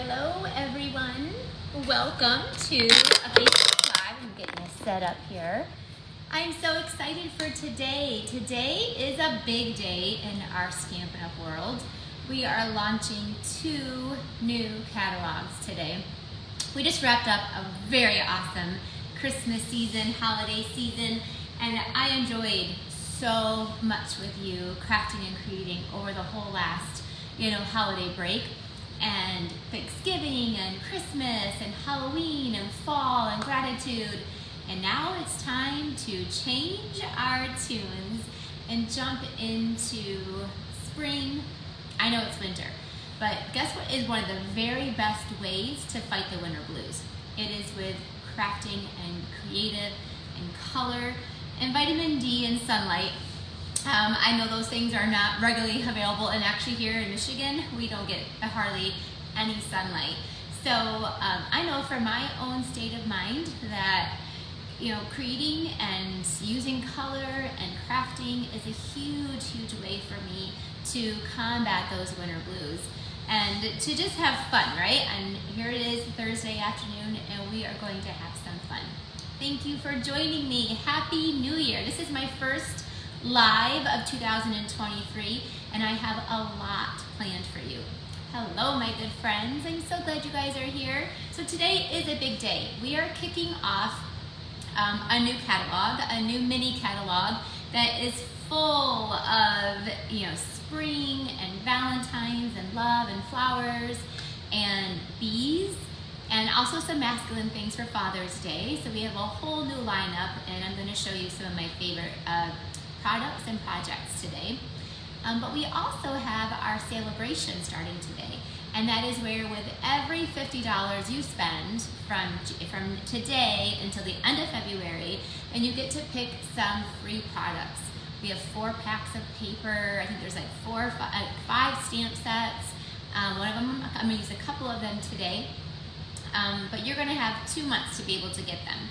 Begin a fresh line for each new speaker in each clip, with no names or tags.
Hello everyone, welcome to a Facebook Live. I'm getting this set up here. I'm so excited for today. Today is a big day in our Stampin' Up! World. We are launching 2 new catalogs today. We just wrapped up a very awesome Christmas season, holiday season, and I enjoyed so much with you crafting and creating over the whole last holiday break, and Thanksgiving and Christmas and Halloween and fall and gratitude. And now it's time to change our tunes and jump into spring. I know it's winter, but guess what is one of the very best ways to fight the winter blues? It is with crafting and creative and color and vitamin D and sunlight. I know those things are not regularly available, and actually here in Michigan, we don't get hardly any sunlight. So I know for my own state of mind that creating and using color and crafting is a huge way for me to combat those winter blues and to just have fun, right? And here it is Thursday afternoon, and we are going to have some fun. Thank you for joining me. Happy New Year. This is my first live of 2023, and I have a lot planned for you. Hello, my good friends. I'm so glad you guys are here. So today is a big day. We are kicking off a new catalog, a new mini catalog that is full of spring and Valentine's and love and flowers and bees, and also some masculine things for Father's Day. So we have a whole new lineup, and I'm going to show you some of my favorite products and projects today. But we also have our Sale-a-bration starting today, and that is where with every $50 you spend from today until the end of February, and you get to pick some free products. We have 4 packs of paper. I think there's like 5 stamp sets. One of them, I'm gonna use a couple of them today, but you're gonna have 2 months to be able to get them.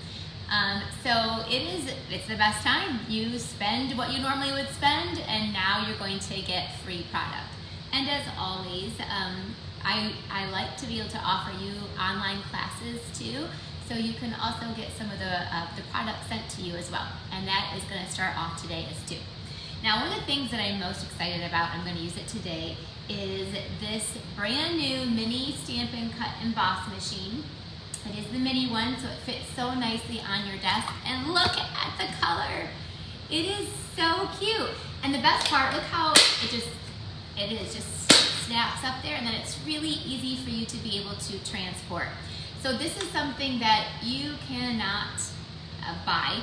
So it's the best time. You spend what you normally would spend, and now you're going to get free product. And as always, I like to be able to offer you online classes too, so you can also get some of the products sent to you as well. And that is going to start off today as too. Now, one of the things that I'm most excited about, I'm going to use it today, is this brand new mini Stampin' Cut Emboss machine. It is the mini one, so it fits so nicely on your desk. And look at the color. It is so cute. And the best part, look how it just snaps up there, and then it's really easy for you to be able to transport. So this is something that you cannot buy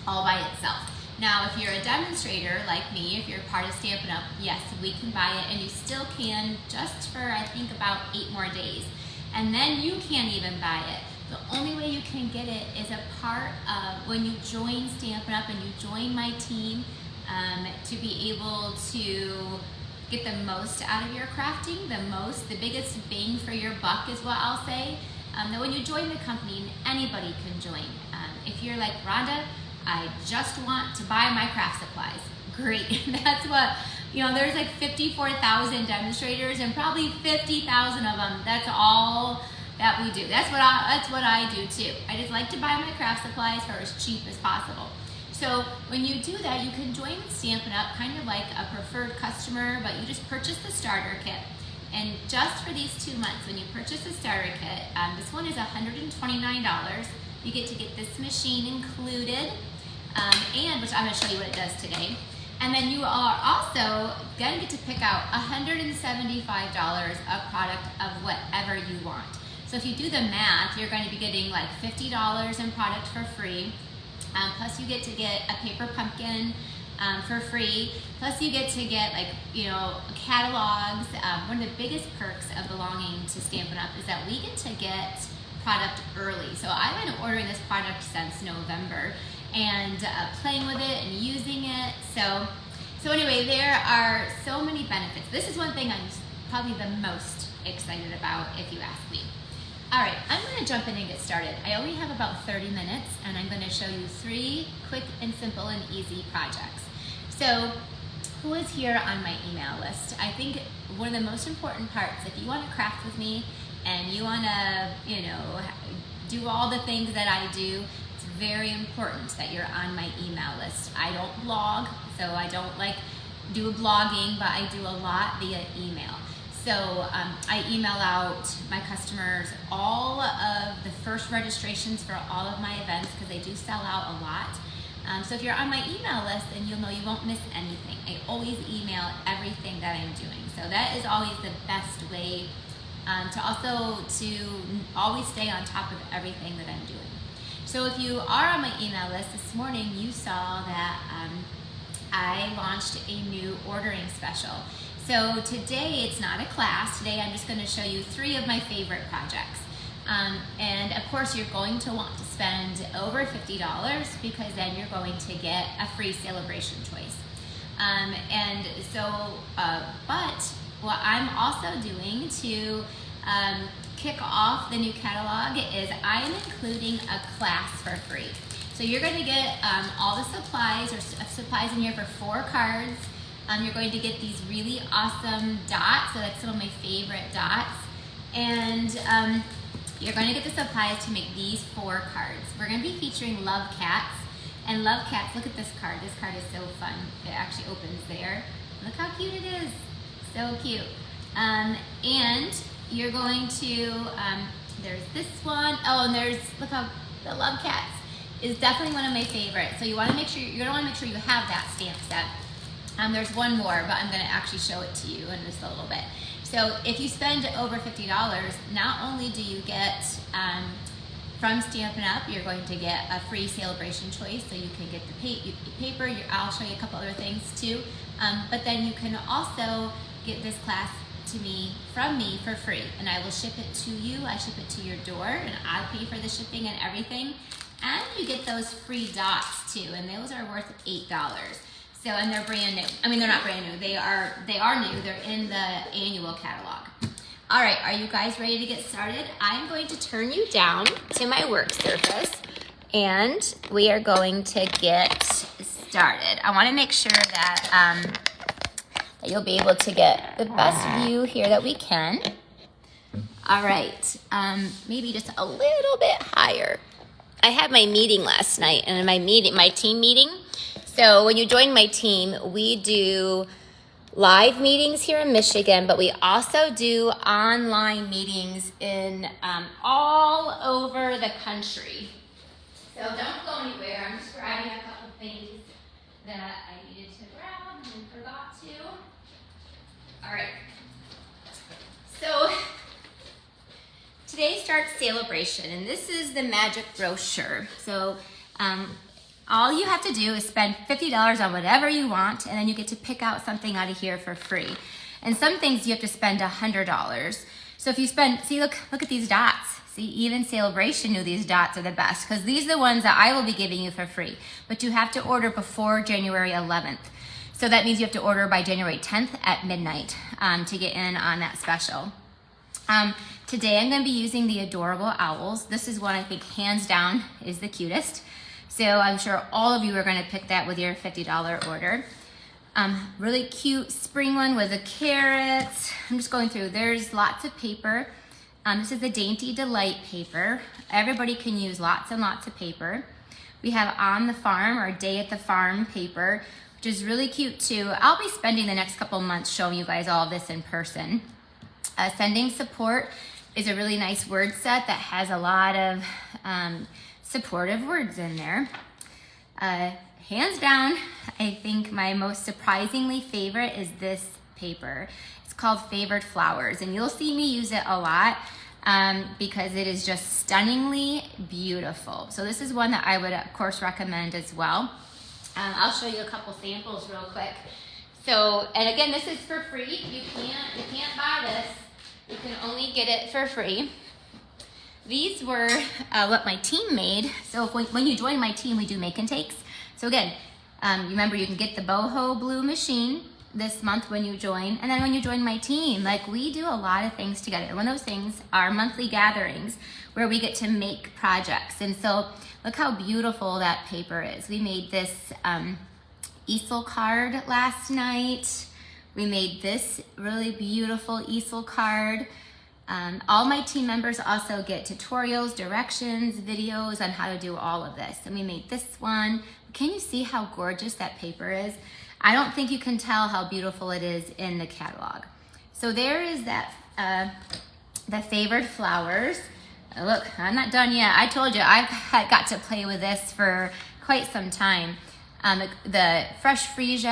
all by itself. Now, if you're a demonstrator like me, if you're part of Stampin' Up!, yes, we can buy it, and you still can just for, I think, about 8 more days. And then you can't even buy it. The only way you can get it is a part of when you join Stampin' Up! And you join my team to be able to get the most out of your crafting, the biggest bang for your buck is what I'll say. That when you join the company, anybody can join. If you're like, Rhonda, I just want to buy my craft supplies. Great, that's what, there's like 54,000 demonstrators, and probably 50,000 of them, that's all that we do. That's what I do too. I just like to buy my craft supplies for as cheap as possible. So when you do that, you can join Stampin' Up! Kind of like a preferred customer, but you just purchase the starter kit. And just for these 2 months, when you purchase the starter kit, this one is $129. You get to get this machine included, and which I'm going to show you what it does today. And then you are also going to get to pick out $175 of product of whatever you want. So if you do the math, you're going to be getting like $50 in product for free. Plus you get to get a paper pumpkin for free. Plus you get to get catalogs. One of the biggest perks of belonging to Stampin' Up! Is that we get to get product early. So I've been ordering this product since November, and playing with it and using it. So anyway, there are so many benefits. This is one thing I'm probably the most excited about, if you ask me. All right, I'm going to jump in and get started. I only have about 30 minutes, and I'm going to show you 3 quick and simple and easy projects. So who is here on my email list? I think one of the most important parts, if you want to craft with me and you wanna, do all the things that I do, it's very important that you're on my email list. I don't blog, so I don't do blogging, but I do a lot via email. So I email out my customers all of the first registrations for all of my events because they do sell out a lot. So if you're on my email list, then you'll know you won't miss anything. I always email everything that I'm doing. So that is always the best way to always stay on top of everything that I'm doing. So if you are on my email list this morning, you saw that I launched a new ordering special. So today it's not a class. Today I'm just going to show you 3 of my favorite projects. And of course you're going to want to spend over $50 because then you're going to get a free Sale-a-bration choice. But what I'm also doing to kick off the new catalog is I'm including a class for free. So you're going to get all the supplies in here for 4 cards. You're going to get these really awesome dots. So that's some of my favorite dots. And you're going to get the supplies to make these 4 cards. We're going to be featuring Love Cats. And Love Cats, look at this card. This card is so fun. It actually opens there. Look how cute it is. So cute. And you're going to, there's this one. Oh, and look how the Love Cats is definitely one of my favorites. So you want to make sure, you're going to want to make sure you have that stamp set. There's one more, but I'm going to actually show it to you in just a little bit. So if you spend over $50, not only do you get, from Stampin' Up, you're going to get a free Sale-a-bration choice, so you can get the paper. I'll show you a couple other things too. But then you can also get this class from me for free, and I will ship it to you. I ship it to your door, and I pay for the shipping and everything. And you get those free dots too, and those are worth $8. So, and they're brand new. I mean, they're not brand new. They are new. They're in the annual catalog. All right, are you guys ready to get started? I'm going to turn you down to my work surface, and we are going to get started. I want to make sure that that you'll be able to get the best view here that we can. All right, maybe just a little bit higher. I had my meeting last night, and my team meeting. So when you join my team, we do live meetings here in Michigan, but we also do online meetings in all over the country. So don't go anywhere. I'm just grabbing a couple things that I needed to grab and forgot to. All right. So today starts Sale-a-bration, and this is the magic brochure. So all you have to do is spend $50 on whatever you want, and then you get to pick out something out of here for free. And some things you have to spend $100. So if you spend, see, look at these dots. See, even Sale-a-bration knew these dots are the best, because these are the ones that I will be giving you for free. But you have to order before January 11th. So that means you have to order by January 10th at midnight to get in on that special. Today I'm going to be using the adorable owls. This is one I think hands down is the cutest. So I'm sure all of you are going to pick that with your $50 order. Really cute spring one with the carrots. I'm just going through. There's lots of paper. This is the Dainty Delight paper. Everybody can use lots and lots of paper. We have On the Farm or Day at the Farm paper, which is really cute too. I'll be spending the next couple months showing you guys all of this in person. Sending Support is a really nice word set that has a lot of supportive words in there. Hands down, I think my most surprisingly favorite is this paper. It's called Favored Flowers, and you'll see me use it a lot because it is just stunningly beautiful. So this is one that I would of course recommend as well. I'll show you a couple samples real quick. So, and again, this is for free. You can't buy this. You can only get it for free. These were what my team made. So when you join my team, we do make and takes. So again, remember you can get the boho blue machine this month when you join. And then when you join my team, like we do a lot of things together. One of those things are monthly gatherings where we get to make projects. And so look how beautiful that paper is. We made this easel card last night. We made this really beautiful easel card. All my team members also get tutorials, directions, videos on how to do all of this. And we made this one. Can you see how gorgeous that paper is? I don't think you can tell how beautiful it is in the catalog. So there is that, the favored flowers. Look, I'm not done yet. I told you, I've got to play with this for quite some time. The fresh freesia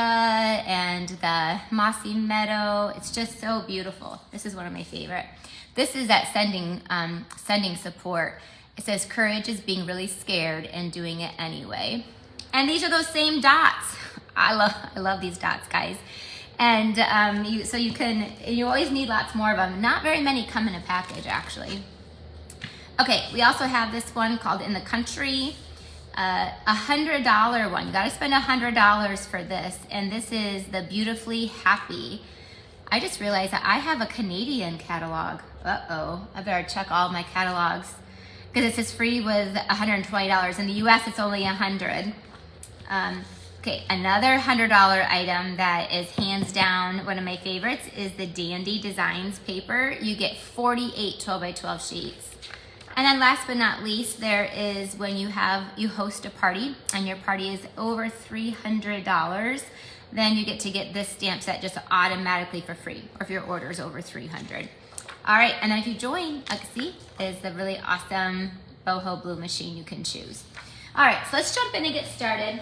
and the mossy meadow, it's just so beautiful. This is one of my favorite. This is that sending support. It says courage is being really scared and doing it anyway. And these are those same dots. I love these dots, guys. And you always need lots more of them. Not very many come in a package, actually. Okay, we also have this one called In the Country, $100 one. You gotta spend $100 for this. And this is the Beautifully Happy. I just realized that I have a Canadian catalog. Uh-oh, I better check all my catalogs because it says free with $120. In the US, it's only $100. Okay, another $100 item that is hands down one of my favorites is the Dandy Designs paper. You get 48 12 by 12 sheets. And then last but not least, there is when you host a party and your party is over $300, then you get to get this stamp set just automatically for free, or if your order is over $300. All right, and then if you join, see, is the really awesome boho blue machine you can choose. All right, so let's jump in and get started.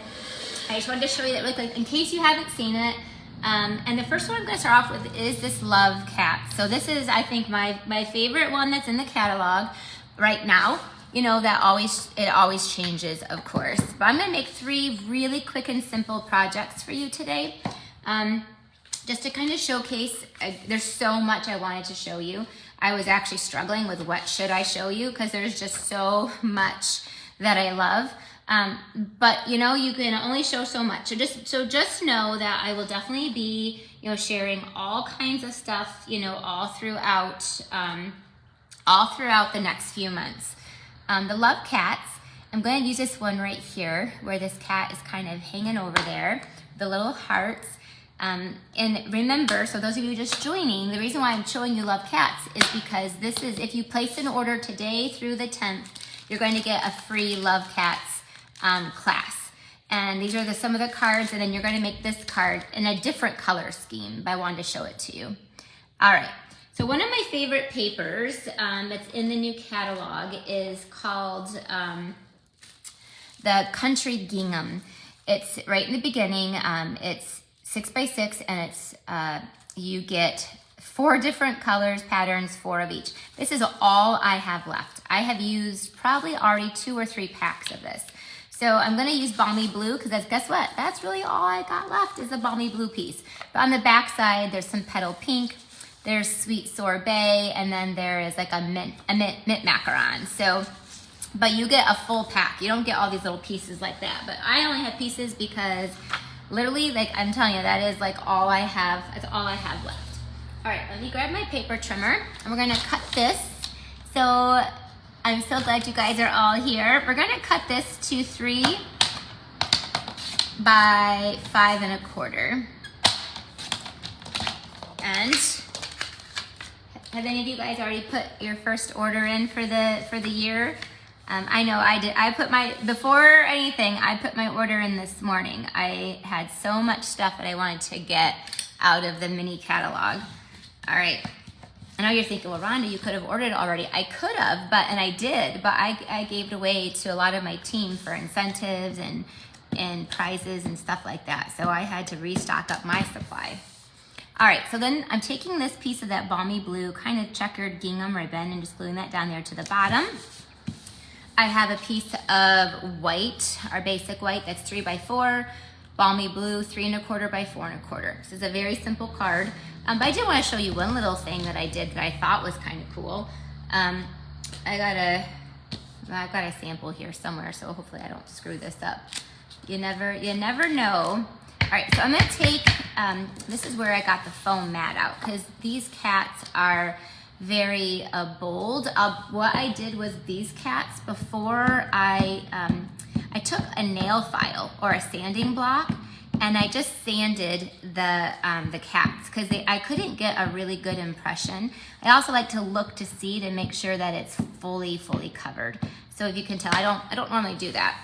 I just wanted to show you that really quick in case you haven't seen it. And the first one I'm gonna start off with is this Love Cat. So this is, I think, my favorite one that's in the catalog right now. You know, it always changes, of course. But I'm gonna make 3 really quick and simple projects for you today. Just to kind of showcase, there's so much I wanted to show you. I was actually struggling with what should I show you because there's just so much that I love. But you know, you can only show so much. So just know that I will definitely be, you know, sharing all kinds of stuff, you know, all throughout the next few months. The Love Cats, I'm going to use this one right here where this cat is kind of hanging over there, the little hearts. And remember, so those of you just joining, the reason why I'm showing you Love Cats is because this is, if you place an order today through the 10th, you're going to get a free Love Cats class. And these are some of the cards, and then you're going to make this card in a different color scheme, but I wanted to show it to you. All right. So one of my favorite papers that's in the new catalog is called the Country Gingham. It's right in the beginning. It's 6 by 6, and it's you get 4 different colors, patterns, 4 of each. This is all I have left. I have used probably already 2 or 3 packs of this. So I'm gonna use Balmy Blue because guess what? That's really all I got left is the Balmy Blue piece. But on the back side, there's some Petal Pink, there's Sweet Sorbet, and then there is like a mint macaron. So, but you get a full pack. You don't get all these little pieces like that. But I only have pieces because literally, like I'm telling you, that is like all I have. That's all I have left. All right, let me grab my paper trimmer and we're gonna cut this. So I'm so glad you guys are all here. We're gonna cut this to 3 by 5 1/4. And have any of you guys already put your first order in for the year? I know I did. Before anything, I put my order in this morning. I had so much stuff that I wanted to get out of the mini catalog. All right. I know you're thinking, well, Rhonda, you could have ordered it already. I could have, and I did, but I gave it away to a lot of my team for incentives and prizes and stuff like that. So I had to restock up my supply. All right, so then I'm taking this piece of that Balmy Blue kind of checkered gingham ribbon and just gluing that down there to the bottom. I have a piece of white, our basic white, that's 3 by 4, Balmy Blue, 3 1/4 by 4 1/4. This is a very simple card. But I did want to show you one little thing that I did that I thought was kind of cool. I've got a sample here somewhere, so hopefully I don't screw this up. You never know. All right, so I'm gonna take, this is where I got the foam mat out because these cats are very bold. What I did was these cats, before I took a nail file or a sanding block and I just sanded the cats because I couldn't get a really good impression. I also like to look to see to make sure that it's fully covered. So if you can tell, I don't normally do that.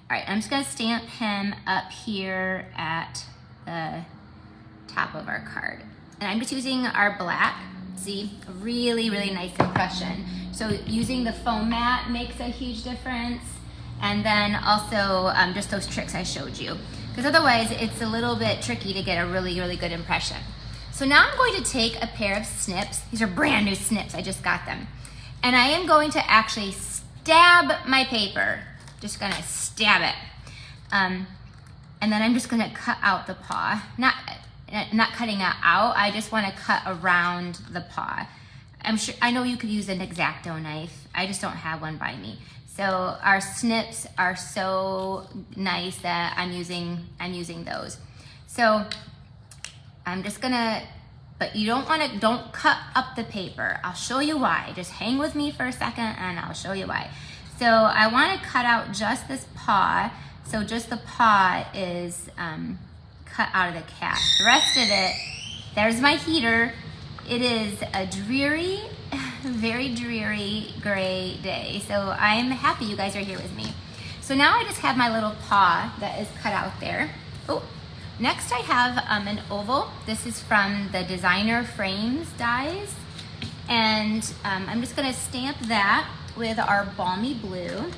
All right, I'm just gonna stamp him up here at the top of our card. And I'm just using our black. See, a really nice impression. So using the foam mat makes a huge difference. And then also just those tricks I showed you. Because otherwise it's a little bit tricky to get a really good impression. So now I'm going to take a pair of snips. These are brand new snips, I just got them. And I am going to actually stab my paper. Just gonna stab it. And then I'm just gonna cut out the paw. Not cutting it out, I just wanna cut around the paw. I know you could use an X-Acto knife. I just don't have one by me. So our snips are so nice that I'm using those. So I'm just gonna, but you don't cut up the paper. I'll show you why. Just hang with me for a second and I'll show you why. So I wanna cut out just this paw. So just the paw is cut out of the cat. The rest of it, there's my heater. It is a dreary, very dreary gray day. So I'm happy you guys are here with me. So now I just have my little paw that is cut out there. Oh, next I have an oval. This is from the Designer Frames dies. And I'm just gonna stamp that with our balmy blue.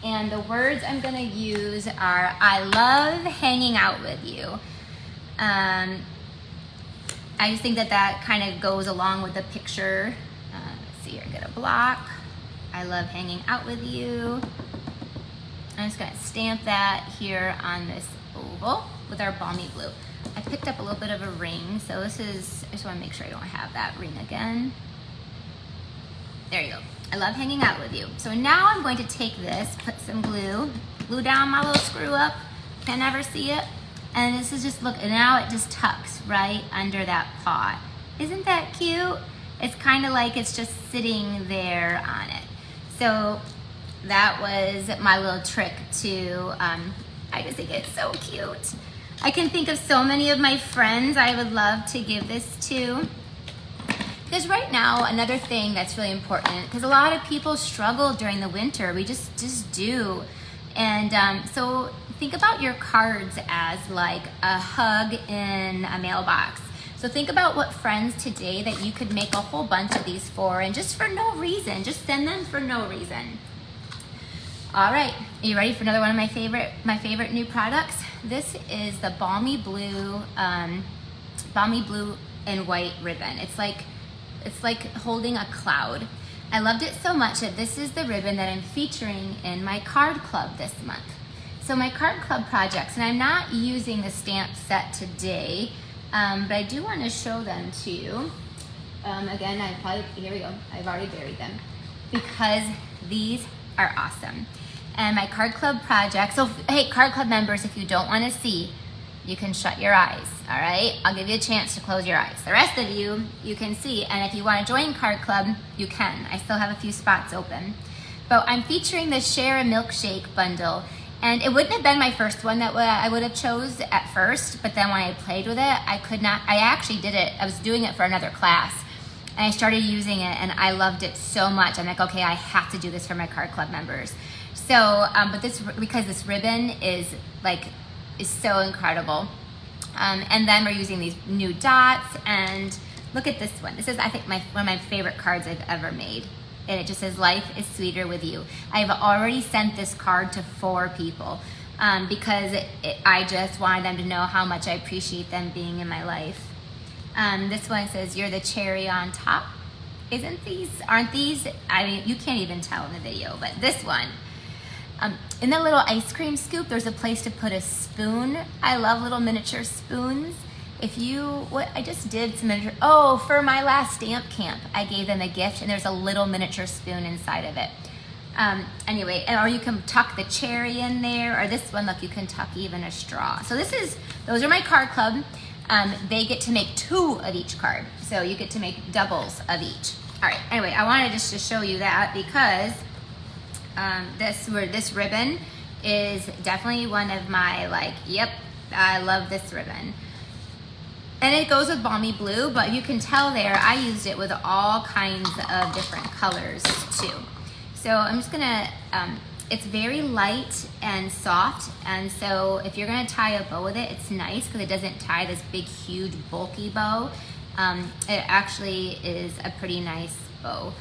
And the words I'm gonna use are, I love hanging out with you. I just think that kind of goes along with the picture. Let's see here, get a block. I love hanging out with you. I'm just gonna stamp that here on this oval with our balmy blue. I picked up a little bit of a ring, so I just wanna make sure I don't have that ring again. There you go. I love hanging out with you. So now I'm going to take this, put some glue down my little screw up, can never see it. And this is just, look, and now it just tucks right under that paw. Isn't that cute? It's kind of like it's just sitting there on it. So that was my little trick to, I just think it's so cute. I can think of so many of my friends I would love to give this to. Because right now, another thing that's really important, because a lot of people struggle during the winter, we just do. And so think about your cards as like a hug in a mailbox. So think about what friends today that you could make a whole bunch of these for, and just for no reason, just send them for no reason. All right, are you ready for another one of my favorite new products? This is the balmy blue and white ribbon. It's like holding a cloud. I loved it so much that this is the ribbon that I'm featuring in my card club this month. So my card club projects, and I'm not using the stamp set today, but I do want to show them to you. Again, here we go, I've already buried them, because these are awesome. And my card club project, so hey, card club members, if you don't want to see, you can shut your eyes, all right? I'll give you a chance to close your eyes. The rest of you, you can see, and if you want to join card club, you can. I still have a few spots open. But I'm featuring the Share a Milkshake bundle, and it wouldn't have been my first one that I would have chose at first, but then when I played with it, I actually did it, I was doing it for another class, and I started using it, and I loved it so much. I'm like, okay, I have to do this for my card club members. So, because this ribbon is so incredible. And then we're using these new dots, and look at this one. This is, I think, one of my favorite cards I've ever made. And it just says, life is sweeter with you. I've already sent this card to 4 people because I just wanted them to know how much I appreciate them being in my life. This one says, you're the cherry on top. Aren't these? I mean, you can't even tell in the video, but this one, in the little ice cream scoop, there's a place to put a spoon. I love little miniature spoons. I just did some miniature, for my last stamp camp, I gave them a gift, and there's a little miniature spoon inside of it. Anyway, or you can tuck the cherry in there, or this one, look, you can tuck even a straw. So those are my card club. They get to make 2 of each card, so you get to make doubles of each. All right, anyway, I wanted just to show you that because this ribbon is definitely one of my, I love this ribbon. And it goes with Balmy Blue, but you can tell there, I used it with all kinds of different colors too. So I'm just gonna, it's very light and soft, and so if you're gonna tie a bow with it, it's nice because it doesn't tie this big, huge, bulky bow. It actually is a pretty nice bow.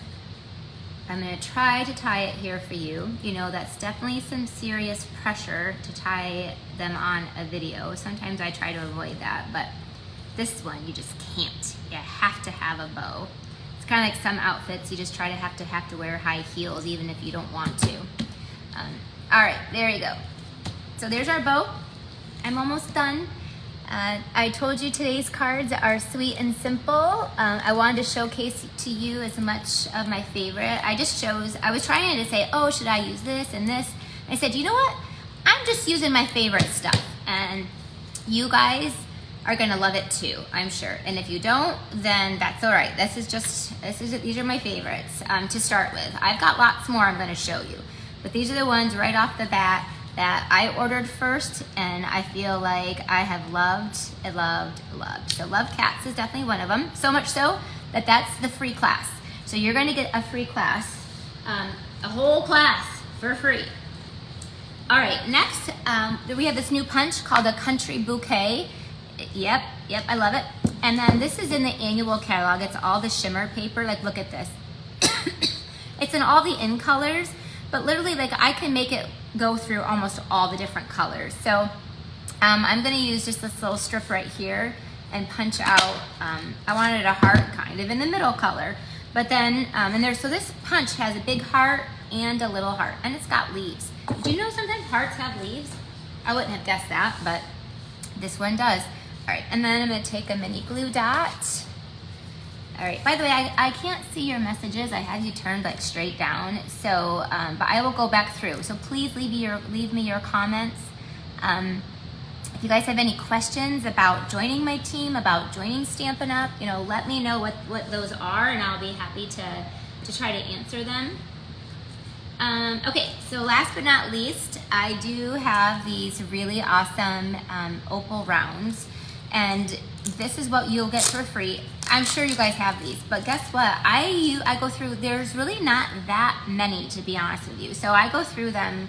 I'm gonna try to tie it here for you. You know, that's definitely some serious pressure to tie them on a video. Sometimes I try to avoid that, but this one, you just can't. You have to have a bow. It's kind of like some outfits, you just try to have to wear high heels even if you don't want to. All right, there you go. So there's our bow. I'm almost done. I told you today's cards are sweet and simple. I wanted to showcase to you as much of my favorite. I was trying to say, oh, should I use this and this? I said, you know what? I'm just using my favorite stuff. And you guys are gonna love it too, I'm sure. And if you don't, then that's all right. These are my favorites to start with. I've got lots more I'm gonna show you, but these are the ones right off the bat that I ordered first, and I feel like I have loved. So Love Cats is definitely one of them. So much so that that's the free class. So you're gonna get a free class, a whole class for free. All right, next we have this new punch called a Country Bouquet. Yep, I love it. And then this is in the annual catalog. It's all the shimmer paper. Like, look at this. It's in all the in colors, but literally, like, I can make it go through almost all the different colors. So I'm gonna use just this little strip right here and punch out, I wanted a heart kind of in the middle color. But then, so this punch has a big heart and a little heart, and it's got leaves. Do you know sometimes hearts have leaves? I wouldn't have guessed that, but this one does. All right, and then I'm gonna take a mini glue dot. All right, by the way, I can't see your messages. I had you turned like straight down, so, but I will go back through. So please leave me your comments. If you guys have any questions about joining my team, about joining Stampin' Up, you know, let me know what those are, and I'll be happy to try to answer them. Okay, so last but not least, I do have these really awesome opal rounds, and this is what you'll get for free. I'm sure you guys have these, but guess what? I go through, there's really not that many, to be honest with you. So I go through them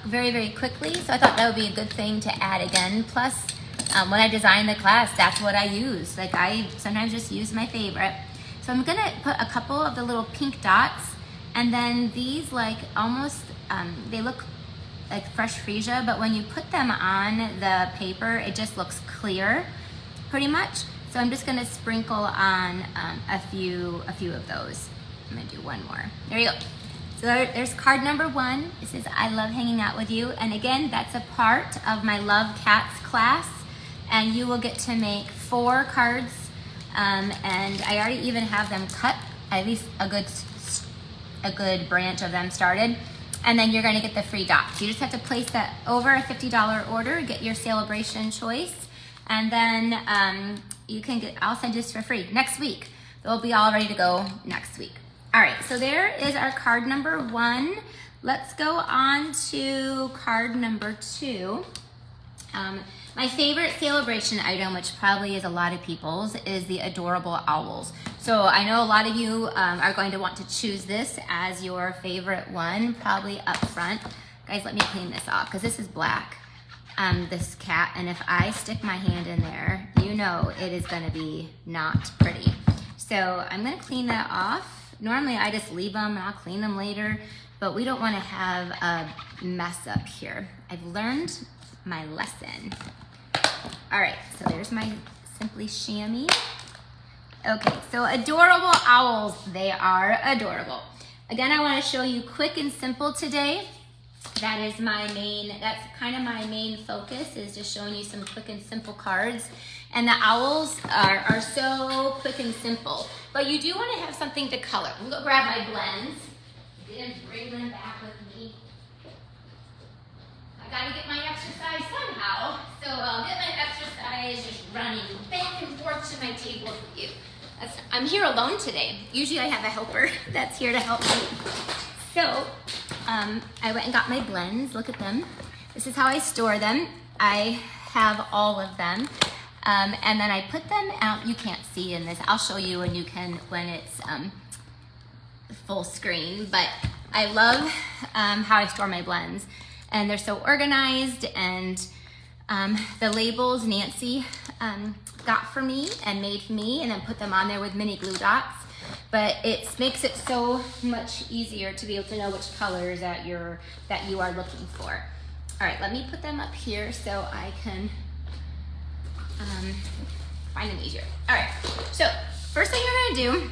very, very quickly. So I thought that would be a good thing to add again. Plus, when I design the class, that's what I use. Like, I sometimes just use my favorite. So I'm gonna put a couple of the little pink dots, and then these, like, almost, they look like fresh freesia, but when you put them on the paper, it just looks clear, pretty much. So I'm just gonna sprinkle on a few of those. I'm gonna do one more. There you go. So there's card number 1. It says, I love hanging out with you. And again, that's a part of my Love Cats class. And you will get to make 4 cards. And I already even have them cut, at least a good branch of them started. And then you're gonna get the free dots. You just have to place that over a $50 order, get your Sale-a-bration choice. And then you can get, I'll send this for free next week. They'll be all ready to go next week. All right, so there is our card number 1. Let's go on to card number 2. My favorite Sale-a-bration item, which probably is a lot of people's, is the adorable owls. So I know a lot of you are going to want to choose this as your favorite one, probably up front. Guys, let me clean this off, because this is black. This cat, and if I stick my hand in there, you know it is gonna be not pretty. So I'm gonna clean that off. Normally I just leave them and I'll clean them later, but we don't wanna have a mess up here. I've learned my lesson. All right, so there's my Simply Chamois. Okay, so adorable owls, they are adorable. Again, I wanna show you quick and simple today. That is that's kind of my main focus, is just showing you some quick and simple cards. And the owls are so quick and simple. But you do want to have something to color. I'm going to grab my blends. I didn't bring them back with me. I got to get my exercise somehow. So I'll get my exercise just running back and forth to my table with you. I'm here alone today. Usually I have a helper that's here to help me. So I went and got my blends. Look at them. This is how I store them. I have all of them. And then I put them out. You can't see in this. I'll show you when you can, when it's full screen. But I love how I store my blends. And they're so organized, and the labels Nancy got for me and made for me, and then put them on there with mini glue dots. But it makes it so much easier to be able to know which colors that you are looking for. All right, let me put them up here so I can find them easier. All right, so first thing you're gonna do,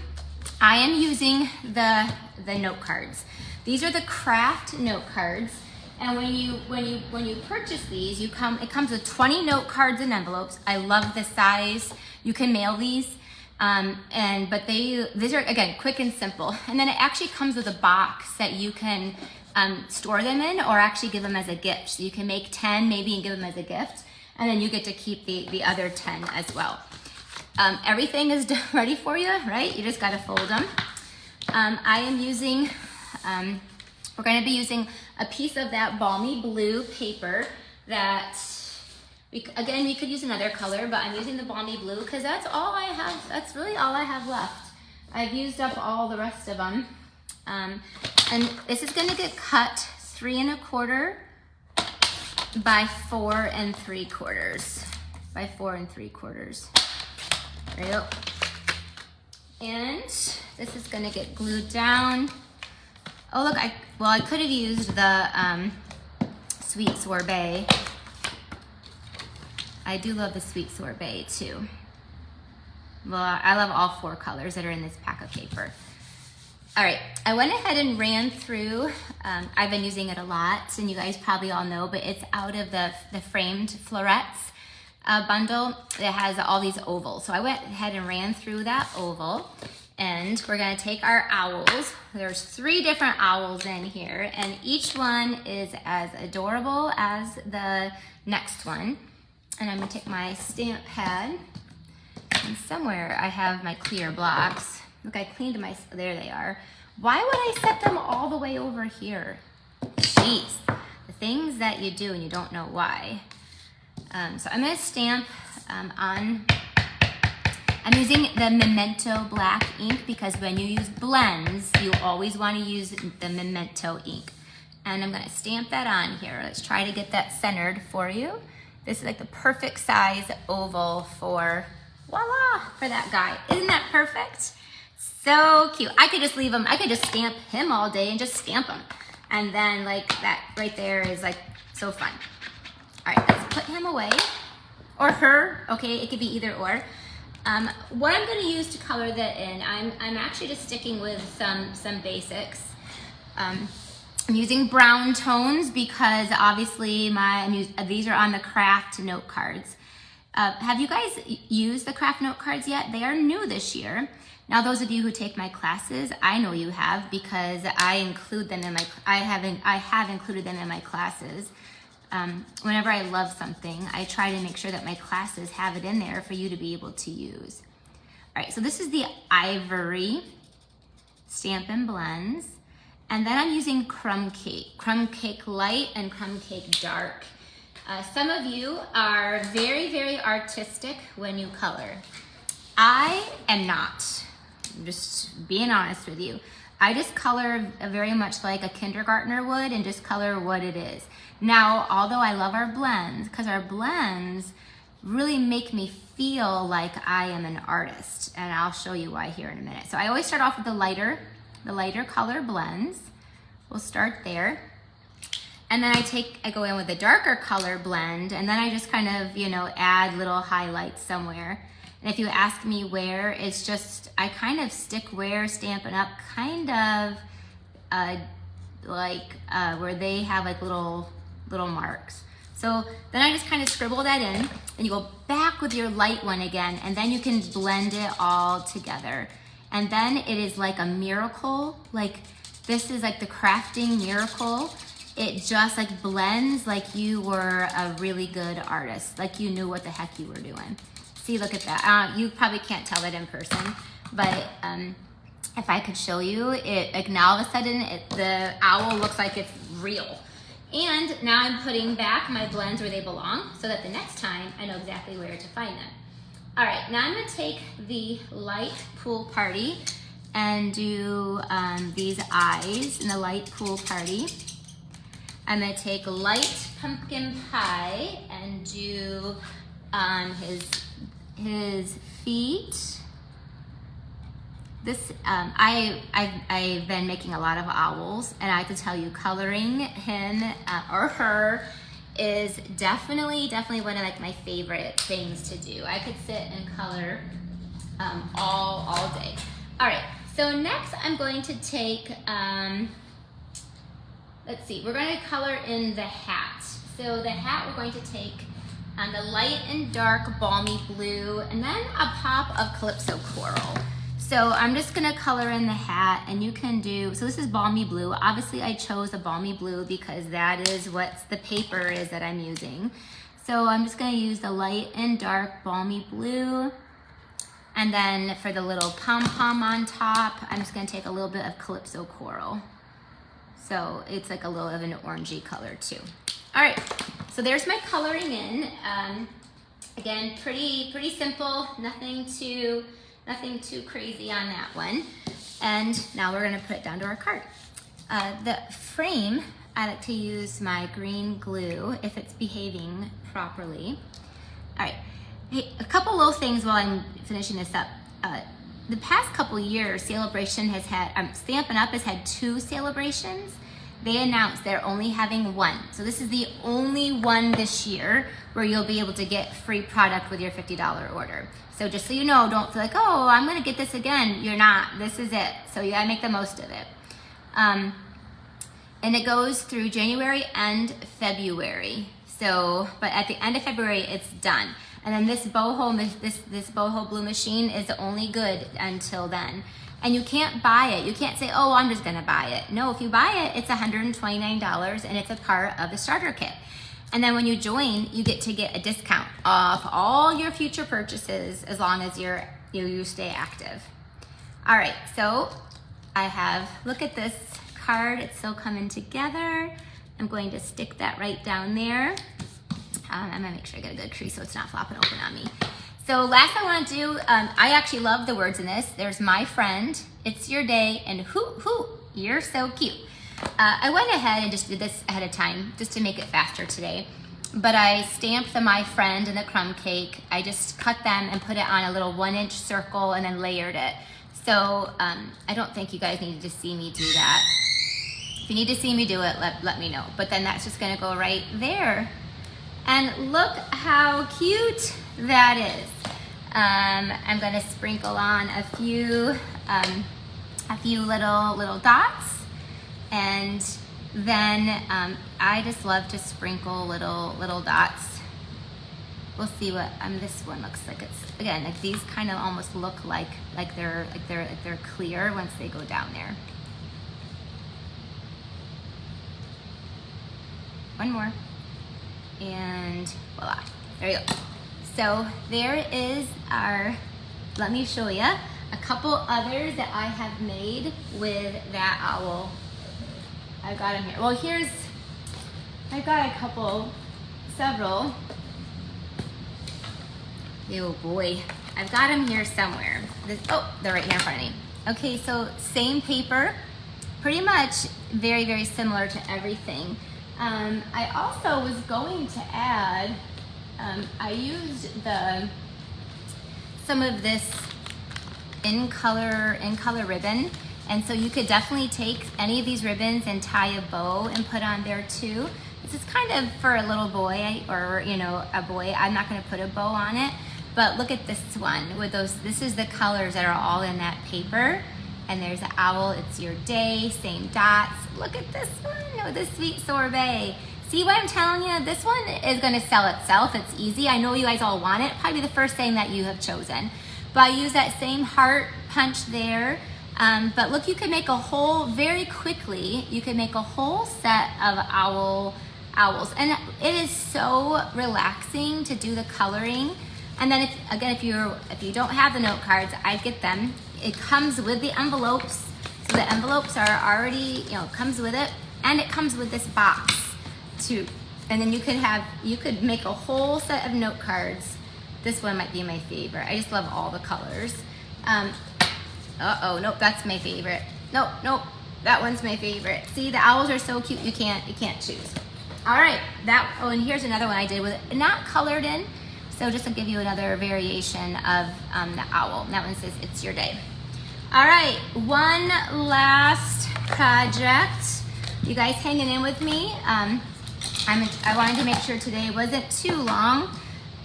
I am using the note cards. These are the craft note cards. And when you purchase these, it comes with 20 note cards and envelopes. I love the size. You can mail these, but these are, again, quick and simple. And then it actually comes with a box that you can store them in, or actually give them as a gift. So you can make 10 maybe and give them as a gift, and then you get to keep the other 10 as well. Everything is ready for you, right? You just gotta fold them. I am using, we're gonna be using a piece of that balmy blue paper that, again, you could use another color, but I'm using the balmy blue because that's all I have. That's really all I have left. I've used up all the rest of them. And this is gonna get cut 3 1/4 by 4 3/4 by 4 3/4. There you go. And this is gonna get glued down. Oh look, I could have used the sweet sorbet. I do love the sweet sorbet too. Well, I love all 4 colors that are in this pack of paper. All right, I went ahead and ran through, I've been using it a lot, and you guys probably all know, but it's out of the framed florets bundle. It has all these ovals. So I went ahead and ran through that oval. And we're gonna take our owls. There's 3 different owls in here, and each one is as adorable as the next one. And I'm gonna take my stamp pad, and somewhere I have my clear blocks. Look, I cleaned there they are. Why would I set them all the way over here? Jeez, the things that you do and you don't know why. So I'm gonna stamp I'm using the Memento black ink because when you use blends, you always want to use the Memento ink. And I'm going to stamp that on here. Let's try to get that centered for you. This is like the perfect size oval for, voila, for that guy. Isn't that perfect? So cute. I could just leave him, I could just stamp him all day and just stamp him. And then like that right there is like so fun. All right, let's put him away. Or her, okay, it could be either or. What I'm going to use to color that in, I'm actually just sticking with some basics. I'm using brown tones because obviously these are on the craft note cards. Have you guys used the craft note cards yet? They are new this year. Now, those of you who take my classes, I know you have because I include them in I have included them in my classes. Whenever I love something, I try to make sure that my classes have it in there for you to be able to use. All right, so this is the Ivory Stampin' Blends. And then I'm using Crumb Cake Light and Crumb Cake Dark. Some of you are very, very artistic when you color. I am not, I'm just being honest with you. I just color very much like a kindergartner would and just color what it is. Now, although I love our blends, because our blends really make me feel like I am an artist, and I'll show you why here in a minute. So I always start off with the lighter color blends. We'll start there. And then I go in with the darker color blend, and then I just kind of, add little highlights somewhere. And if you ask me where, it's just, I kind of stick where Stampin' Up! Kind of where they have like little marks. So then I just kind of scribble that in, and you go back with your light one again, and then you can blend it all together. And then it is like a miracle. Like this is like the crafting miracle. It just like blends like you were a really good artist, like you knew what the heck you were doing. See, look at that. You probably can't tell it in person, but if I could show you it, like now all of a sudden the owl looks like it's real. And now I'm putting back my blends where they belong so that the next time I know exactly where to find them. All right, now I'm gonna take the light pool party and do these eyes in the light pool party. I'm gonna take light pumpkin pie and do his feet. This, I've been making a lot of owls, and I have to tell you, coloring him or her is definitely one of like my favorite things to do. I could sit and color all day. All right, so next I'm going to take, let's see, we're going to color in the hat. So the hat we're going to take the light and dark balmy blue, and then a pop of calypso coral. So I'm just gonna color in the hat, and you can do, so this is balmy blue. Obviously I chose a balmy blue because that is what the paper is that I'm using. So I'm just gonna use the light and dark balmy blue. And then for the little pom-pom on top, I'm just gonna take a little bit of calypso coral. So it's like a little of an orangey color too. All right, so there's my coloring in. Again, pretty simple, nothing too crazy on that one. And now we're gonna put it down to our card. The frame, I like to use my green glue if it's behaving properly. All right, hey, a couple little things while I'm finishing this up. The past couple years, Sale-a-bration has had, Stampin' Up! Has had 2 Sale-a-brations. They announced they're only having 1. So this is the only one this year where you'll be able to get free product with your $50 order. So just so you know, don't feel like, oh, I'm gonna get this again. You're not, this is it. So you gotta make the most of it. And it goes through January and February. So, but at the end of February, it's done. And then this boho, this boho blue machine is only good until then. And you can't buy it. You can't say, oh, I'm just gonna buy it. No, if you buy it, it's $129 and it's a part of the starter kit. And then when you join, you get to get a discount off all your future purchases as long as you stay active. All right, so I have, look at this card. It's still coming together. I'm going to stick that right down there. I'm gonna make sure I get a good crease so it's not flopping open on me. So last I wanna do, I actually love the words in this. There's my friend, it's your day, and hoo, you're so cute. I went ahead and just did this ahead of time just to make it faster today. But I stamped the my friend and the crumb cake. I just cut them and put it on a little 1-inch circle and then layered it. So I don't think you guys need to see me do that. If you need to see me do it, let me know. But then that's just gonna go right there. And look how cute that is. I'm gonna sprinkle on a few little dots, and then I just love to sprinkle little dots. We'll see what this one looks like. It's again like these kind of almost look like they're clear once they go down there. One more. And voila, there you go. So there is our, let me show you a couple others that I have made with that owl. I've got them here. Well, I've got several. Oh boy, I've got them here somewhere. They're right here in front of me. Okay, so same paper, pretty much very similar to everything. I also was going to add, I used some of this in color ribbon, and so you could definitely take any of these ribbons and tie a bow and put on there too. This is kind of for a little boy or a boy. I'm not going to put a bow on it, but look at this one with those. This is the colors that are all in that paper. And there's an owl, it's your day, same dots. Look at this one with the sweet sorbet. See what I'm telling you? This one is gonna sell itself. It's easy. I know you guys all want it. Probably the first thing that you have chosen. But I use that same heart punch there. But look, you can make a whole, very quickly, you can make a whole set of owls. And it is so relaxing to do the coloring. And then if you don't have the note cards, I get them. It comes with the envelopes. So the envelopes are already, comes with it. And it comes with this box. and then you could make a whole set of note cards. This one might be my favorite. I just love all the colors. Nope, that's my favorite. Nope, that one's my favorite. See, the owls are so cute, you can't choose. All right, and here's another one I did with it not colored in, so just to give you another variation of the owl. That one says, it's your day. All right, one last project. You guys hanging in with me? I wanted to make sure today wasn't too long,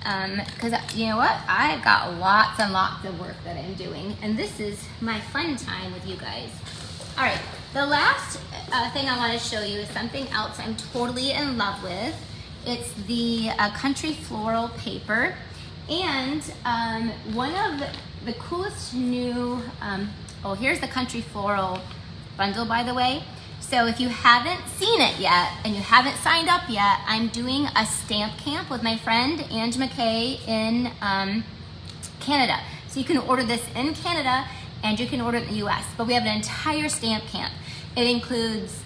because you know what? I've got lots and lots of work that I'm doing, and this is my fun time with you guys. All right, the last thing I want to show you is something else I'm totally in love with. It's the Country Floral paper, and one of the coolest new, here's the Country Floral bundle, by the way. So if you haven't seen it yet and you haven't signed up yet, I'm doing a stamp camp with my friend Ange McKay in Canada. So you can order this in Canada and you can order it in the US, but we have an entire stamp camp. It includes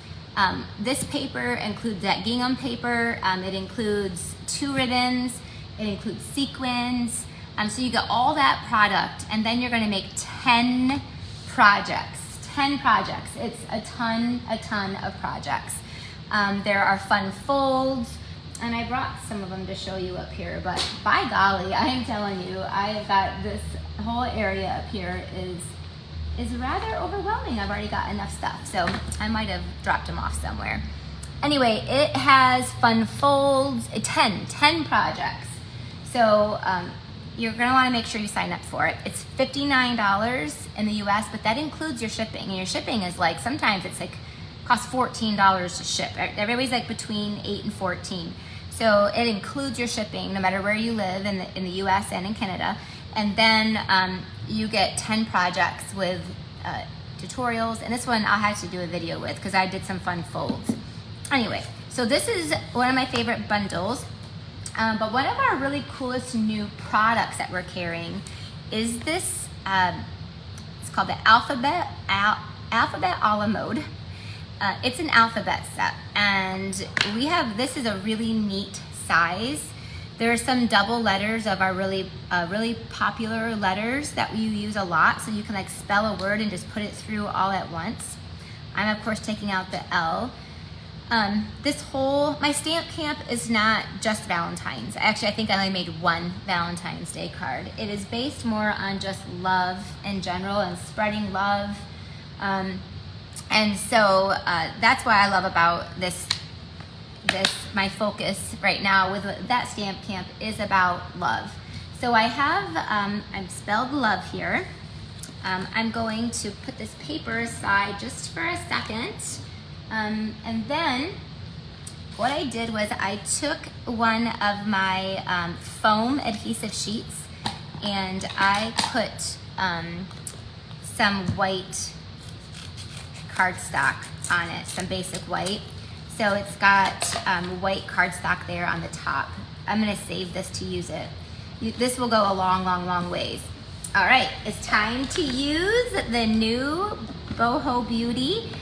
this paper, includes that gingham paper, it includes 2 ribbons, it includes sequins, so you get all that product, and then you're gonna make 10 projects. 10 projects. It's a ton of projects. There are fun folds, and I brought some of them to show you up here, but by golly, I am telling you, I've got this whole area up here is rather overwhelming. I've already got enough stuff, so I might have dropped them off somewhere. Anyway, it has fun folds, 10 projects. So you're gonna wanna make sure you sign up for it. It's $59 in the US, but that includes your shipping. And your shipping is like, sometimes it's like, costs $14 to ship. Everybody's like between 8 and 14. So it includes your shipping, no matter where you live in the US and in Canada. And then you get 10 projects with tutorials. And this one I'll have to do a video with because I did some fun folds. Anyway, so this is one of my favorite bundles. But one of our really coolest new products that we're carrying is this, it's called the Alphabet a la Mode. It's an alphabet set, and this is a really neat size. There are some double letters of our really popular letters that we use a lot, so you can like spell a word and just put it through all at once. I'm of course taking out the L. My stamp camp is not just Valentine's. Actually, I think I only made one Valentine's Day card. It is based more on just love in general and spreading love. And so that's what I love about this, my focus right now with that stamp camp is about love. So I have, I've spelled love here. I'm going to put this paper aside just for a second. And then what I did was I took one of my foam adhesive sheets and I put some white cardstock on it, some basic white. So it's got white cardstock there on the top. I'm gonna save this to use it. This will go a long ways. All right, it's time to use the new Boho Beauty.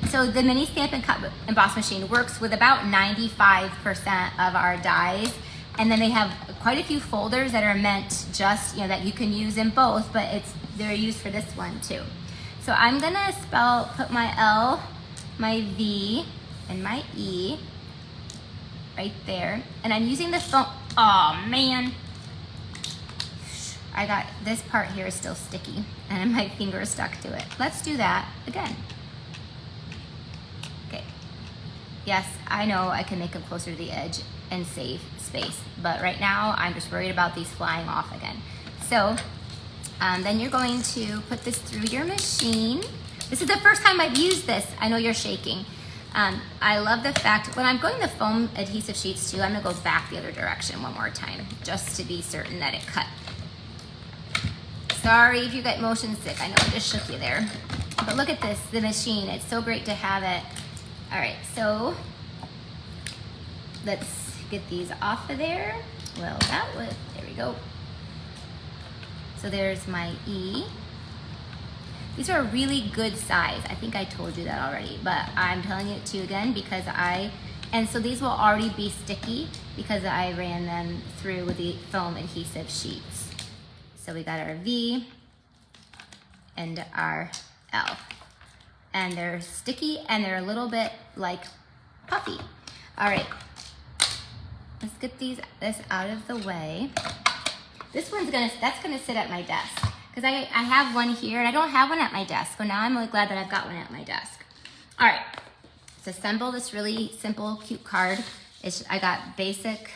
So the mini stamp and cut emboss machine works with about 95% of our dies, and then they have quite a few folders that are meant just, that you can use in both, but they're used for this one too. So I'm gonna put my L, my V, and my E right there, and I'm using the foam. Oh man, I got this part here is still sticky, and my finger is stuck to it. Let's do that again. Yes, I know I can make them closer to the edge and save space, but right now I'm just worried about these flying off again. So then you're going to put this through your machine. This is the first time I've used this. I know you're shaking. I love the fact, when I'm going to foam adhesive sheets too, I'm gonna go back the other direction one more time, just to be certain that it cut. Sorry if you got motion sick, I know I just shook you there. But look at this, the machine, it's so great to have it. All right, so let's get these off of there. Well, there we go. So there's my E. These are a really good size. I think I told you that already, but I'm telling it to you again because I And so these will already be sticky because I ran them through with the foam adhesive sheets. So we got our V and our L. And they're sticky and they're a little bit like puffy. All right, let's get this out of the way. This one's that's gonna sit at my desk because I have one here and I don't have one at my desk. So now I'm really glad that I've got one at my desk. All right, let's assemble this really simple, cute card. I got basic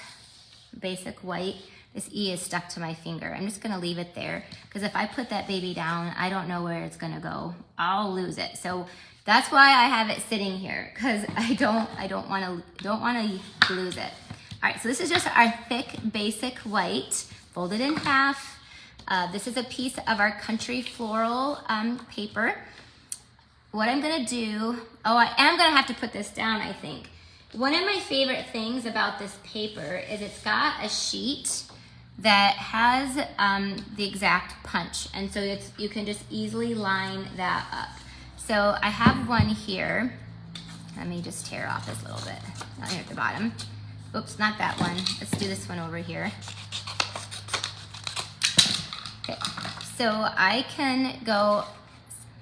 white. This E is stuck to my finger. I'm just gonna leave it there because if I put that baby down, I don't know where it's gonna go. I'll lose it. So that's why I have it sitting here because I don't wanna lose it. All right, so this is just our thick basic white, folded in half. This is a piece of our Country Floral paper. What I'm gonna do, I am gonna have to put this down, I think. One of my favorite things about this paper is it's got a sheet that has the exact punch. And so you can just easily line that up. So I have one here. Let me just tear off this little bit down here at the bottom. Oops, not that one. Let's do this one over here. Okay, so I can go,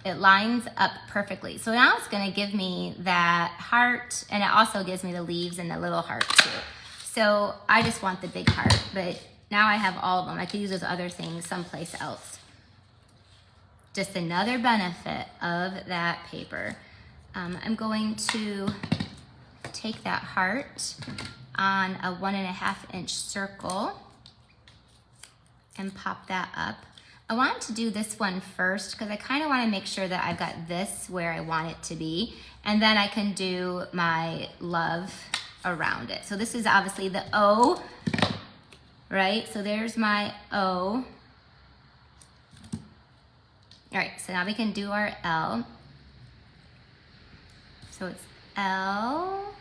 it lines up perfectly. So now it's gonna give me that heart, and it also gives me the leaves and the little heart too. So I just want the big heart, but now I have all of them. I could use those other things someplace else. Just another benefit of that paper. I'm going to take that heart on a 1.5 inch circle and pop that up. I wanted to do this one first because I kind of want to make sure that I've got this where I want it to be, and then I can do my love around it. So this is obviously the O, right? So there's my O. All right, so now we can do our L. So it's L,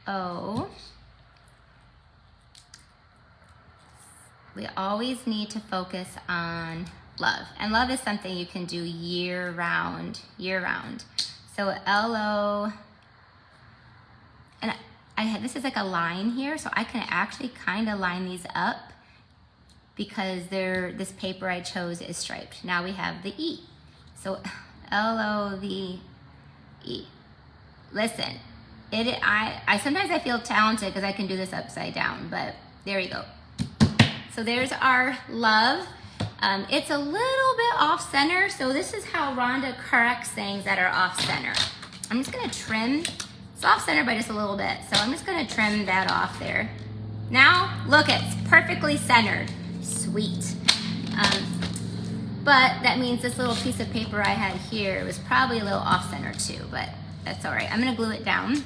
O. We always need to focus on love. And love is something you can do year round, year round. So L-O, and this is like a line here, so I can actually kind of line these up because this paper I chose is striped. Now we have the E. So L-O-V-E. Listen, I sometimes I feel talented because I can do this upside down, but there we go. So there's our love. It's a little bit off center, so this is how Rhonda corrects things that are off center. I'm just gonna trim. It's off center by just a little bit, so I'm just gonna trim that off there. Now, look, it's perfectly centered. Sweet. But that means this little piece of paper I had here was probably a little off center too, but that's all right. I'm gonna glue it down.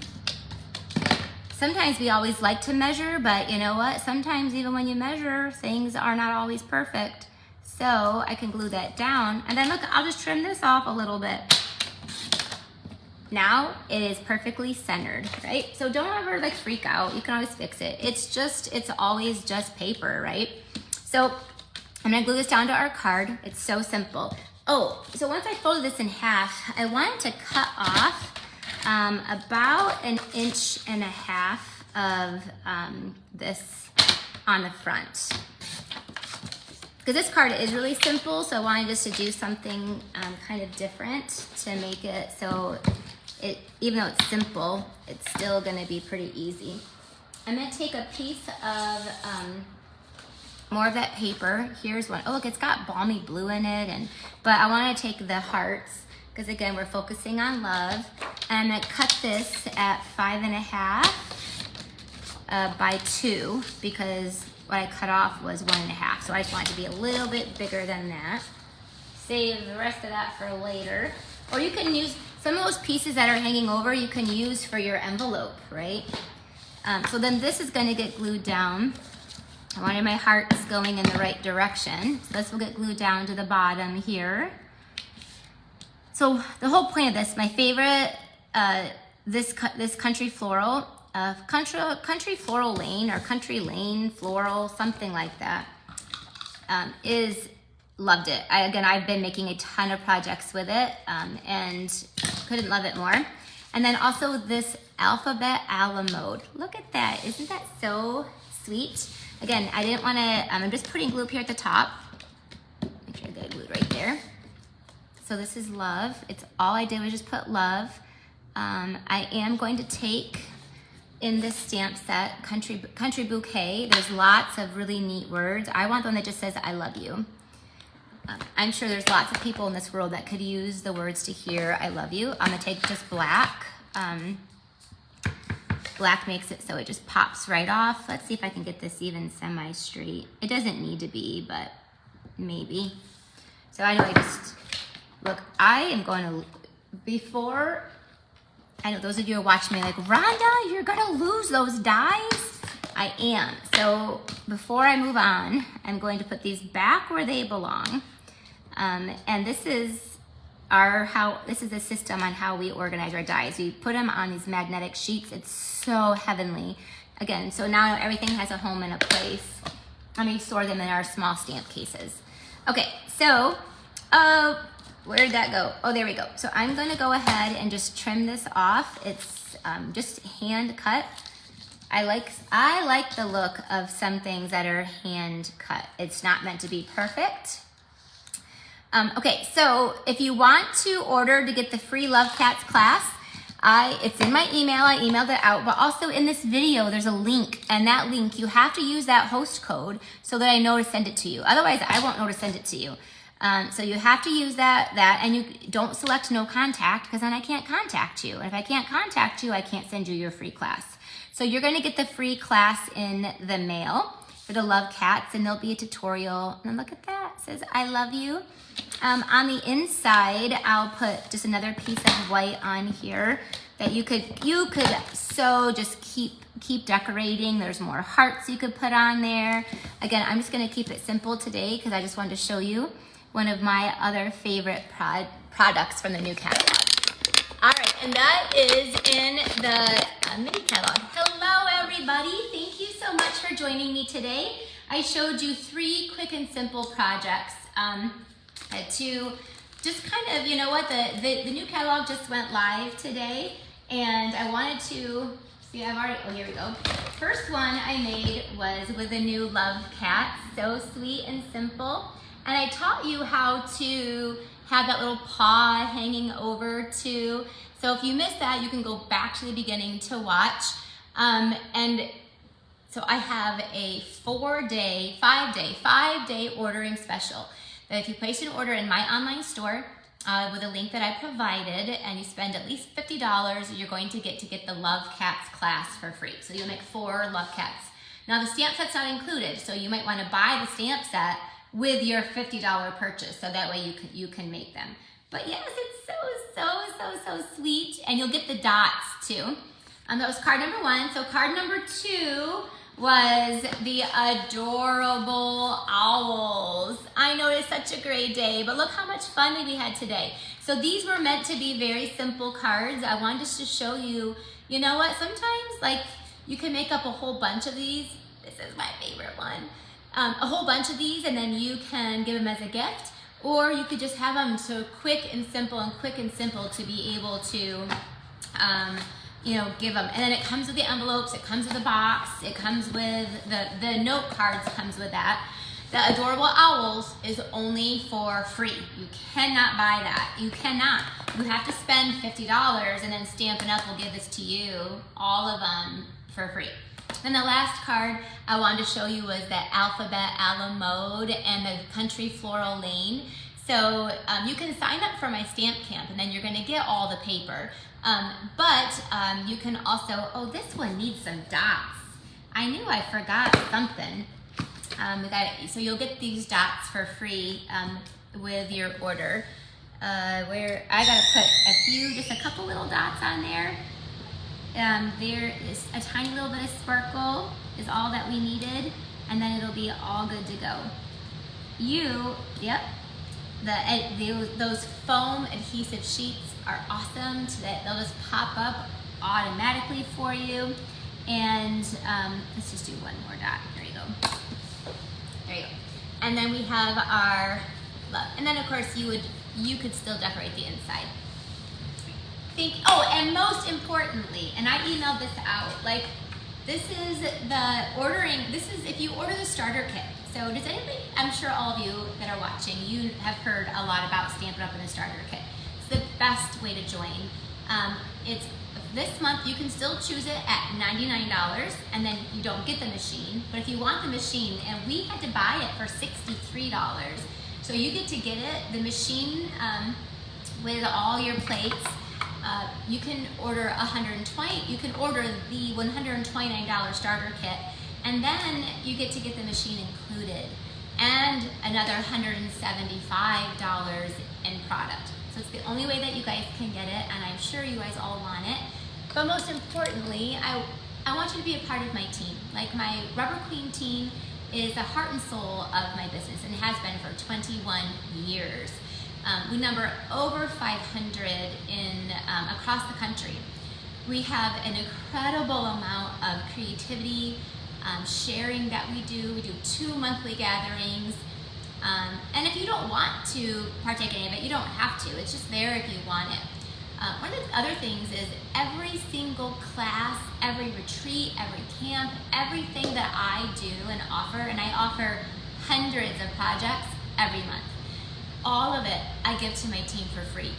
Sometimes we always like to measure, but you know what? Sometimes even when you measure, things are not always perfect. So I can glue that down, and then look, I'll just trim this off a little bit. Now it is perfectly centered, right? So don't ever like freak out. You can always fix it. It's always just paper, right? So I'm gonna glue this down to our card. It's so simple. Oh, so once I folded this in half, I wanted to cut off about 1.5 inches of this on the front. Because this card is really simple, so I wanted just to do something kind of different to make it so even though it's simple, it's still gonna be pretty easy. I'm gonna take a piece of more of that paper. Here's one. Oh, look, it's got balmy blue in it, but I wanna take the hearts, because again, we're focusing on love. And I'm gonna cut this at 5.5 by 2, because what I cut off was 1.5. So I just want it to be a little bit bigger than that. Save the rest of that for later. Or you can use some of those pieces that are hanging over, you can use for your envelope, right? So then this is gonna get glued down. I wanted my hearts going in the right direction. So this will get glued down to the bottom here. So the whole point of this, my favorite, this Country Floral, Country Floral Lane or Country Lane Floral, something like that, loved it. I've been making a ton of projects with it and couldn't love it more. And then also this alphabet a la mode. Look at that, isn't that so sweet? Again, I didn't wanna, I'm just putting glue up here at the top. Make sure I get it glued right there. So this is love. It's all I did was just put love. I am going to take in this stamp set, country bouquet. There's lots of really neat words. I want the one that just says, I love you. I'm sure there's lots of people in this world that could use the words to hear, I love you. I'm gonna take just black. Black makes it so it just pops right off. Let's see if I can get this even semi-straight. It doesn't need to be, but maybe. So anyway, just, look, I am going to, before, I know those of you who are watching me like, Rhonda, you're gonna lose those dies. I am. So before I move on, I'm going to put these back where they belong. And this is this is a system on how we organize our dies. We put them on these magnetic sheets. It's so heavenly. Again, so now everything has a home and a place. And we store them in our small stamp cases. Okay, so, where did that go? Oh, there we go. So I'm gonna go ahead and just trim this off. It's just hand cut. I like the look of some things that are hand cut. It's not meant to be perfect. Okay, so if you want to order to get the free Love Cats class, it's in my email. I emailed it out, but also in this video, there's a link, and that link, you have to use that host code so that I know to send it to you. Otherwise, I won't know to send it to you. So you have to use that, and you don't select no contact, because then I can't contact you. And if I can't contact you, I can't send you your free class. So you're gonna get the free class in the mail for the Love Cats, and there'll be a tutorial. And look at that, it says, I love you. On the inside, I'll put just another piece of white on here that you could so just keep decorating. There's more hearts you could put on there. Again, I'm just gonna keep it simple today because I just wanted to show you one of my other favorite products from the new catalog. All right, and that is in the mini catalog. Hello, everybody. Thank you so much for joining me today. I showed you 3 quick and simple projects to just kind of, you know what, the new catalog just went live today, and I wanted to, see, oh, here we go. First one I made was with a new Love Cat, so sweet and simple. And I taught you how to have that little paw hanging over too. So if you missed that, you can go back to the beginning to watch. And so I have a 5-day ordering special. That if you place an order in my online store with a link that I provided, and you spend at least $50, you're going to get the Love Cats class for free. So you'll make 4 Love Cats. Now the stamp set's not included, so you might want to buy the stamp set with your $50 purchase, so that way you can make them. But yes, it's so sweet, and you'll get the dots too. That was card number 1. So card number 2 was the adorable owls. I know it's such a great day, but look how much fun we had today. So these were meant to be very simple cards. I wanted to show you, you know what, sometimes like you can make up a whole bunch of these. This is my favorite one. A whole bunch of these, and then you can give them as a gift, or you could just have them so quick and simple to be able to you know, give them. And then it comes with the envelopes, it comes with the box, it comes with the note cards comes with that. The adorable owls is only for free. You cannot buy that. You cannot. You have to spend $50, and then Stampin' Up! Will give this to you, all of them, for free. Then the last card I wanted to show you was the alphabet a la mode and the country floral lane. So you can sign up for my stamp camp, and then you're gonna get all the paper. But you can also, oh, this one needs some dots. I knew I forgot something. So you'll get these dots for free with your order. Where I gotta put just a couple little dots on there. There is a tiny little bit of sparkle is all that we needed, and then it'll be all good to go. Those foam adhesive sheets are awesome, so that they'll just pop up automatically for you. And let's just do one more dot. There you go. There you go. And then we have our love. And then of course you could still decorate the inside. Oh, and most importantly, and I emailed this out, like, this is if you order the starter kit. So does anybody, I'm sure all of you that are watching, you have heard a lot about Stampin' Up! In the starter kit. It's the best way to join. It's this month, you can still choose it at $99, and then you don't get the machine. But if you want the machine, and we had to buy it for $63, so you get to get it, the machine with all your plates. You can order you can order the $129 starter kit, and then you get to get the machine included, and another $175 in product. So it's the only way that you guys can get it, and I'm sure you guys all want it. But most importantly, I want you to be a part of my team. Like, my Rubber Queen team is the heart and soul of my business, and has been for 21 years. We number over 500 across the country. We have an incredible amount of creativity, sharing that we do. We do 2 monthly gatherings. And if you don't want to partake in any of it, you don't have to. It's just there if you want it. One of the other things is every single class, every retreat, every camp, everything that I do and I offer hundreds of projects every month. All of it I give to my team for free.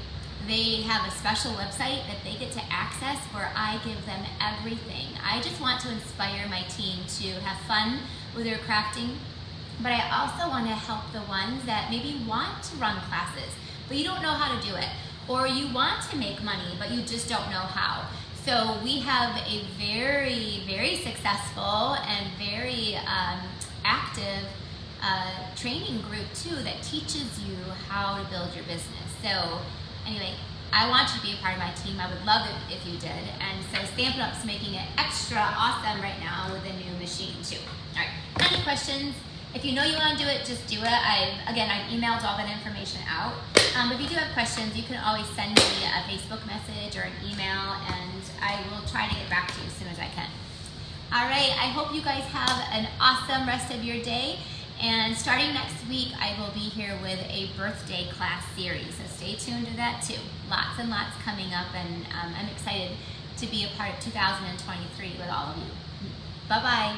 They have a special website that they get to access where I give them everything. I just want to inspire my team to have fun with their crafting, but I also want to help the ones that maybe want to run classes, but you don't know how to do it, or you want to make money, but you just don't know how. So we have a very, very successful and very active training group too that teaches you how to build your business. So anyway, I want you to be a part of my team. I would love it if you did. And so Stampin' Up's making it extra awesome right now with a new machine too. All right, any questions? If you know you want to do it, just do it. I've emailed all that information out. But if you do have questions, you can always send me a Facebook message or an email, and I will try to get back to you as soon as I can. All right, I hope you guys have an awesome rest of your day. And starting next week, I will be here with a birthday class series. So stay tuned to that too. Lots and lots coming up, and I'm excited to be a part of 2023 with all of you. Bye-bye.